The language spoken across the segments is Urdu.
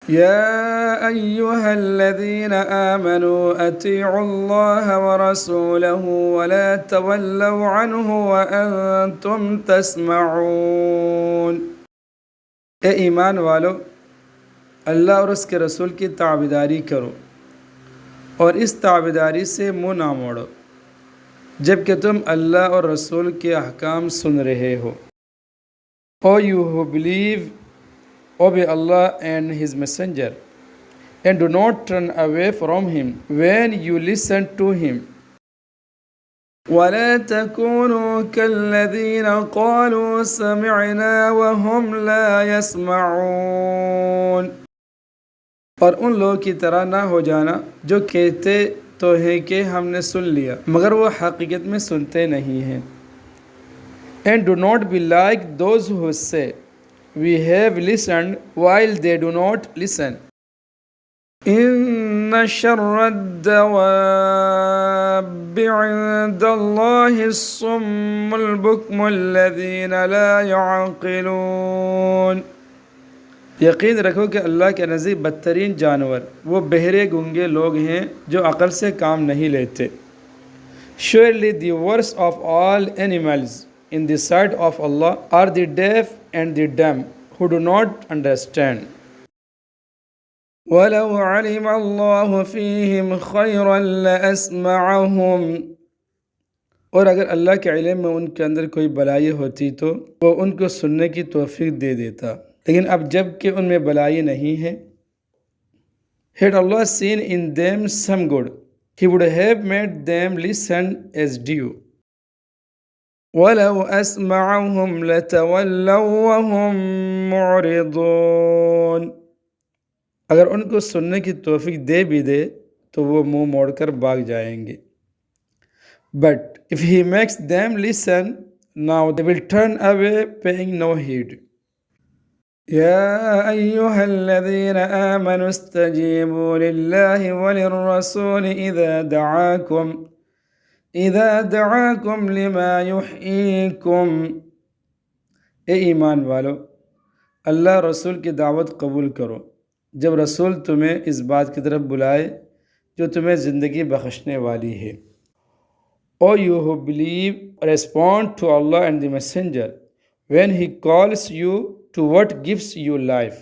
يا أيها الذين آمنوا أطيعوا الله ورسوله ولا تولوا عنه وأنتم تسمعون. اے ایمان والو، اللہ اور اس کے رسول کی تابعداری کرو اور اس تابعداری سے منہ نہ موڑو جب کہ تم اللہ اور رسول کے احکام سن رہے ہو. O you who believe, obey Allah and His Messenger, and do not turn away from Him when you listen to Him. وَلَا تَكُونُوا كَالَّذِينَ قَالُوا سَمِعْنَا وَهُمْ لَا يَسْمَعُونَ. اور ان لوگوں کی طرح نہ ہو جانا جو کہتے تو ہیں کہ ہم نے سن لیا مگر وہ حقیقت میں سنتے نہیں ہیں. And do not be like those who say, we have listened while they do not listen. إن شر الدواب عند الله الصم البكم الذين لا يعقلون. یقین رکھو کہ اللہ کے نزدیک بدترین جانور وہ بہرے گنگے لوگ ہیں جو عقل سے کام نہیں لیتے. Surely the worst of all animals in the sight of Allah are the deaf and the dumb who do not understand. وَلَوْ عَلِمَ اللَّهُ فِيهِمْ خَيْرًا لَأَسْمَعَهُمْ. اور اگر اللہ کے علم میں ان کے اندر کوئی بلائی ہوتی تو وہ ان کو سننے کی توفیق دے دیتا، لیکن اب جب کہ ان میں بلائی نہیں ہے. Had Allah seen in them some good, He would have made them listen as due. وَلَوْ أَسْمَعَهُمْ لَتَوَلَّوْا وَهُمْ مُعْرِضُونَ. اگر ان کو سننے کی توفیق دے بھی دے تو وہ منہ موڑ کر بھاگ جائیں گے. But if He makes them listen, now they will turn away paying no heed. يا أيها الذين آمنوا استجيبوا لله وللرسول إذا دعاكم لما يحييكم. اے ایمان والو، اللہ رسول کی دعوت قبول کرو جب رسول تمہیں اس بات کی طرف بلائے جو تمہیں زندگی بخشنے والی ہے. O you who believe, respond to Allah and the Messenger when He calls you to what gives you life.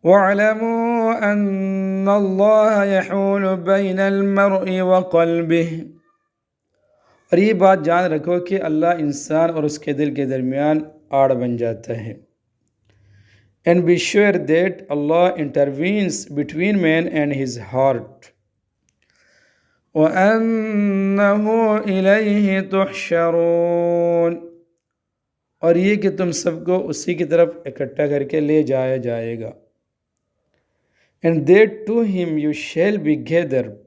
وَاعْلَمُوا أَنَّ اللَّهَ يَحُولُ بَيْنَ الْمَرْءِ وَقَلْبِهِ. اور یہ بات جان رکھو کہ اللہ انسان اور اس کے دل کے درمیان آڑ بن جاتا ہے. And be sure that Allah intervenes between man and his heart. وَأَنَّهُ إِلَيْهِ تُحْشَرُونَ. اور یہ کہ تم سب کو اسی کی طرف اکٹھا کر کے لے جایا جائے گا. And that to Him you shall be gathered.